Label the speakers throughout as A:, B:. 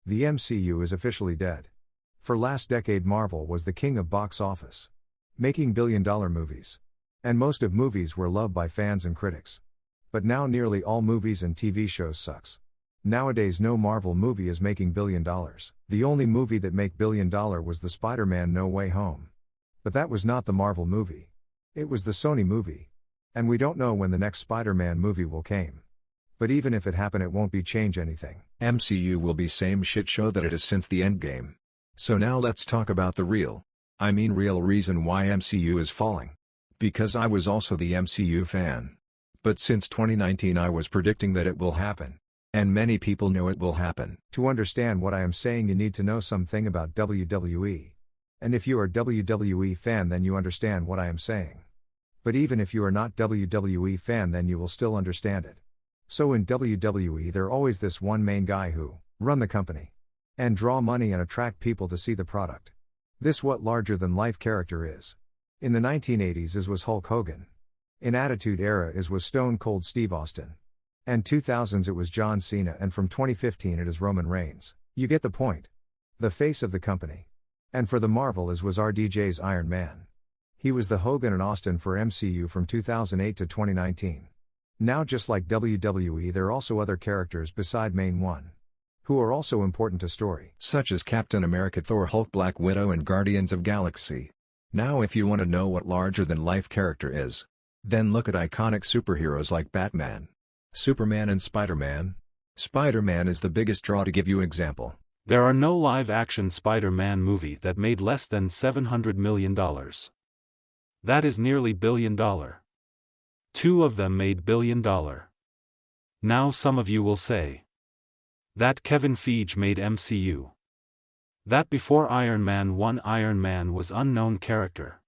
A: The MCU is officially dead. For last decade Marvel was the king of box office, making billion-dollar movies. And most of movies were loved by fans and critics. But now nearly all movies and TV shows sucks. Nowadays no Marvel movie is making $1 billion. The only movie that make $1 billion was the Spider-Man No Way Home. But that was not the Marvel movie. It was the Sony movie. And we don't know when the next Spider-Man movie will came. But even if it happen it won't be change anything.
B: MCU will be same shit show that it is since the Endgame. So now let's talk about the real reason why MCU is falling. Because I was also the MCU fan. But since 2019 I was predicting that it will happen. And many people know it will happen.
A: To understand what I am saying you need to know something about WWE. And if you are WWE fan then you understand what I am saying. But even if you are not WWE fan then you will still understand it. So in WWE there always this one main guy who run the company. And draw money and attract people to see the product. This what larger than life character is. In the 1980s is was Hulk Hogan. In Attitude Era is was Stone Cold Steve Austin. And 2000s it was John Cena and from 2015 it is Roman Reigns. You get the point. The face of the company. And for the Marvel is was RDJ's Iron Man. He was the Hogan and Austin for MCU from 2008 to 2019. Now just like WWE there are also other characters beside main one. Who are also important to story.
B: Such as Captain America, Thor, Hulk, Black Widow and Guardians of Galaxy. Now if you want to know what larger than life character is, then look at iconic superheroes like Batman, Superman and Spider-Man. Spider-Man is the biggest draw to give you example.
C: There are no live-action Spider-Man movie that made less than $700 million. That is nearly $1 billion. Two of them made $1 billion. Now some of you will say that Kevin Feige made MCU. That before Iron Man 1 Iron Man was unknown character.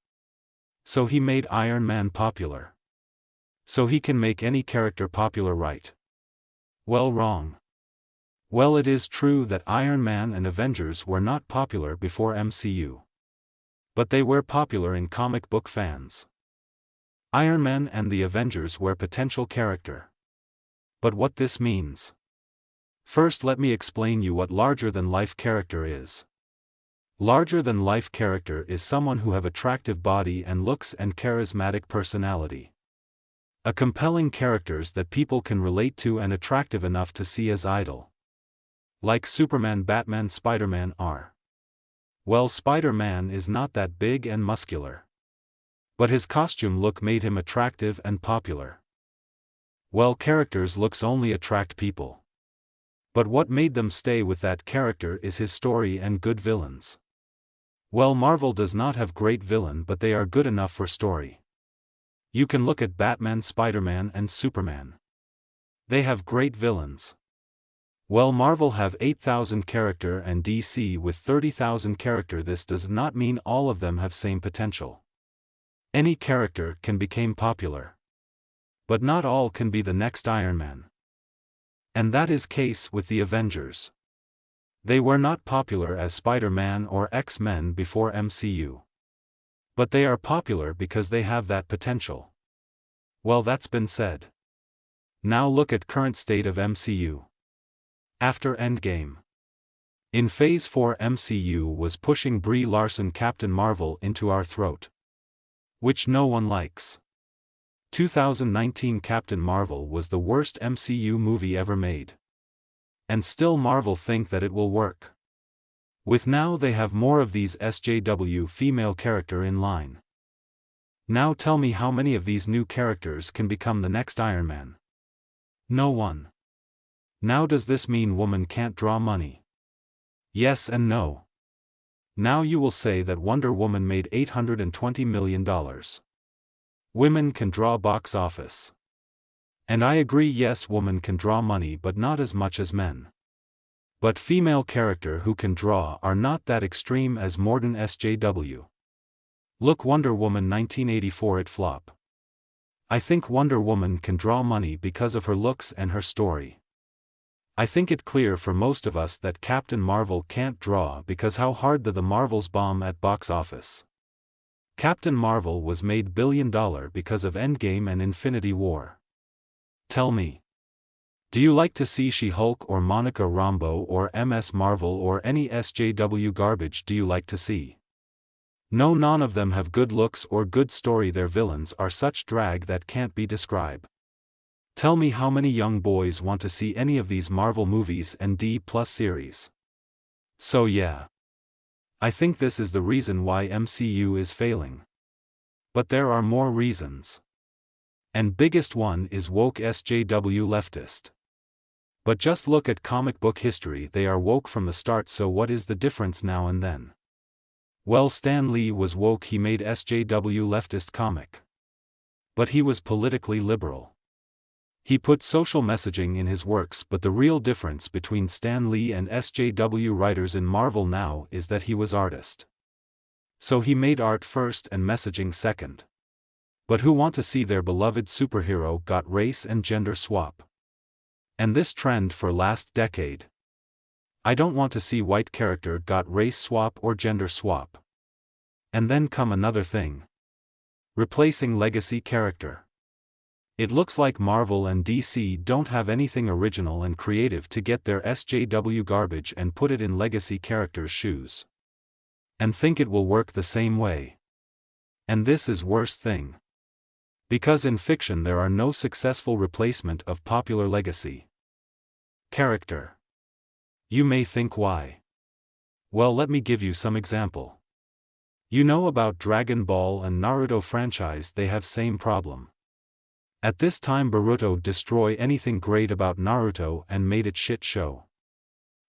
C: So he made Iron Man popular. So he can make any character popular, right? Well, wrong. Well, it is true that Iron Man and Avengers were not popular before MCU. But they were popular in comic book fans. Iron Man and the Avengers were potential character. But what this means? First let me explain you what larger-than-life character is. Larger-than-life character is someone who have attractive body and looks and charismatic personality. A compelling characters that people can relate to and attractive enough to see as idol. Like Superman, Batman, Spider-Man are. Well, Spider-Man is not that big and muscular. But his costume look made him attractive and popular. Well, characters' looks only attract people. But what made them stay with that character is his story and good villains. Well, Marvel does not have great villain but they are good enough for story. You can look at Batman, Spider-Man and Superman. They have great villains. Well, Marvel have 8,000 character and DC with 30,000 character. This does not mean all of them have same potential. Any character can become popular. But not all can be the next Iron Man. And that is case with the Avengers. They were not popular as Spider-Man or X-Men before MCU. But they are popular because they have that potential. Well, that's been said. Now look at current state of MCU. After Endgame. In Phase 4 MCU was pushing Brie Larson Captain Marvel into our throat. Which no one likes. 2019 Captain Marvel was the worst MCU movie ever made. And still Marvel think that it will work. With now they have more of these SJW female character in line. Now tell me how many of these new characters can become the next Iron Man? No one. Now does this mean woman can't draw money? Yes and no. Now you will say that Wonder Woman made $820 million. Women can draw box office. And I agree, yes, women can draw money but not as much as men. But female character who can draw are not that extreme as modern SJW. Look, Wonder Woman 1984, it flop. I think Wonder Woman can draw money because of her looks and her story. I think it clear for most of us that Captain Marvel can't draw because how hard the Marvels bomb at box office. Captain Marvel was made $1 billion because of Endgame and Infinity War. Tell me. Do you like to see She-Hulk or Monica Rambeau or Ms. Marvel or any SJW garbage do you like to see? No, none of them have good looks or good story. Their villains are such drag that can't be described. Tell me how many young boys want to see any of these Marvel movies and D+ series. So yeah. I think this is the reason why MCU is failing. But there are more reasons. And biggest one is woke SJW leftist. But just look at comic book history, they are woke from the start, so what is the difference now and then? Well, Stan Lee was woke, he made SJW leftist comic. But he was politically liberal. He put social messaging in his works, but the real difference between Stan Lee and SJW writers in Marvel now is that he was artist. So he made art first and messaging second. But who want to see their beloved superhero got race and gender swap? And this trend for last decade. I don't want to see white character got race swap or gender swap. And then come another thing. Replacing legacy character. It looks like Marvel and DC don't have anything original and creative to get their SJW garbage and put it in legacy characters' shoes. And think it will work the same way. And this is worst thing. Because in fiction there are no successful replacement of popular legacy character. You may think why. Well, let me give you some example. You know about Dragon Ball and Naruto franchise, they have same problem. At this time Boruto destroy anything great about Naruto and made it shit show.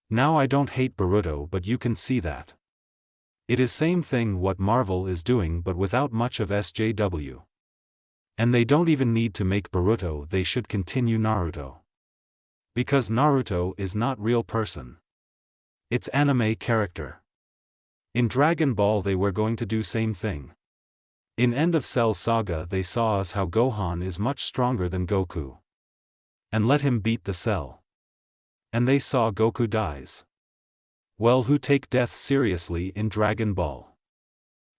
C: Now I don't hate Boruto, but you can see that. It is same thing what Marvel is doing but without much of SJW. And they don't even need to make Boruto, they should continue Naruto. Because Naruto is not real person. It's anime character. In Dragon Ball they were going to do same thing. In End of Cell Saga they saw us how Gohan is much stronger than Goku. And let him beat the Cell. And they saw Goku dies. Well, who take death seriously in Dragon Ball?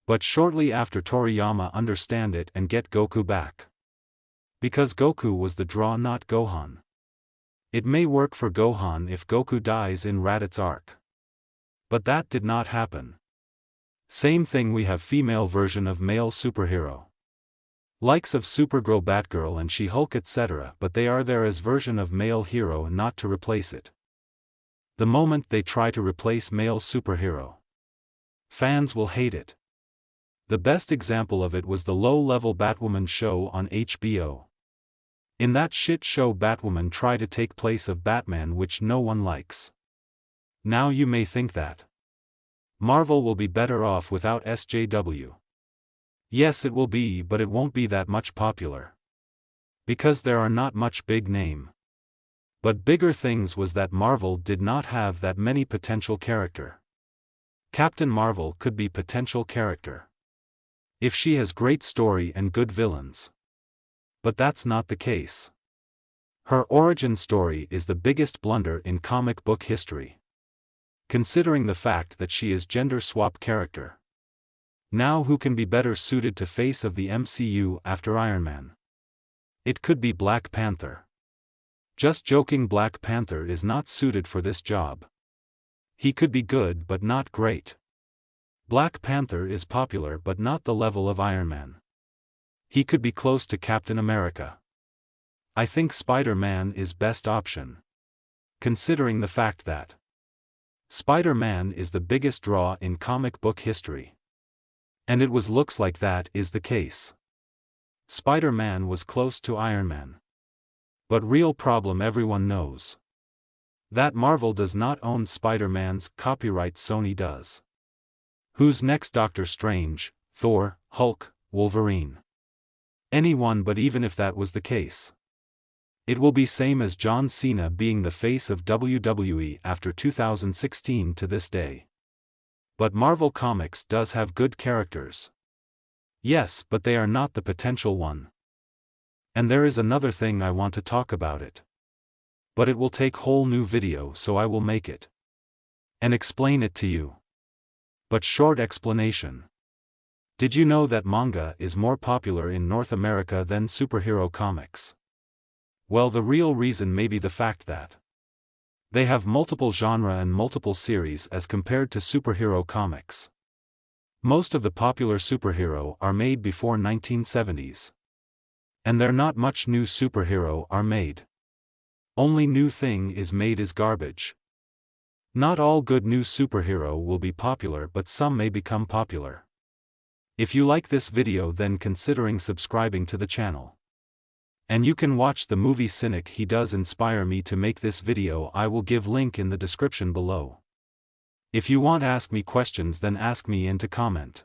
C: But shortly after Toriyama understand it and get Goku back. Because Goku was the draw, not Gohan. It may work for Gohan if Goku dies in Raditz arc. But that did not happen. Same thing, we have female version of male superhero. Likes of Supergirl, Batgirl and She-Hulk etc., but they are there as version of male hero and not to replace it. The moment they try to replace male superhero, fans will hate it. The best example of it was the low-level Batwoman show on HBO. In that shit show Batwoman tried to take place of Batman, which no one likes. Now you may think that Marvel will be better off without SJW. Yes, it will be, but it won't be that much popular. Because there are not much big name. But bigger things was that Marvel did not have that many potential character. Captain Marvel could be potential character. If she has great story and good villains. But that's not the case. Her origin story is the biggest blunder in comic book history. Considering the fact that she is gender swap character. Now who can be better suited to face of the MCU after Iron Man? It could be Black Panther. Just joking, Black Panther is not suited for this job. He could be good but not great. Black Panther is popular but not the level of Iron Man. He could be close to Captain America. I think Spider-Man is best option. Considering the fact that Spider-Man is the biggest draw in comic book history. And it looks like that is the case. Spider-Man was close to Iron Man. But real problem everyone knows. That Marvel does not own Spider-Man's copyright, Sony does. Who's next? Doctor Strange, Thor, Hulk, Wolverine. Anyone, but even if that was the case, it will be same as John Cena being the face of WWE after 2016 to this day. But Marvel Comics does have good characters. Yes, but they are not the potential one. And there is another thing I want to talk about it. But it will take whole new video, so I will make it. And explain it to you. But short explanation. Did you know that manga is more popular in North America than superhero comics? Well, the real reason may be the fact that they have multiple genre and multiple series as compared to superhero comics. Most of the popular superhero are made before 1970s. And there not much new superhero are made. Only new thing is made is garbage. Not all good new superhero will be popular, but some may become popular. If you like this video, then considering subscribing to the channel. And you can watch the movie Cynic. He does inspire me to make this video. I will give link in the description below. If you want ask me questions, then ask me into comment.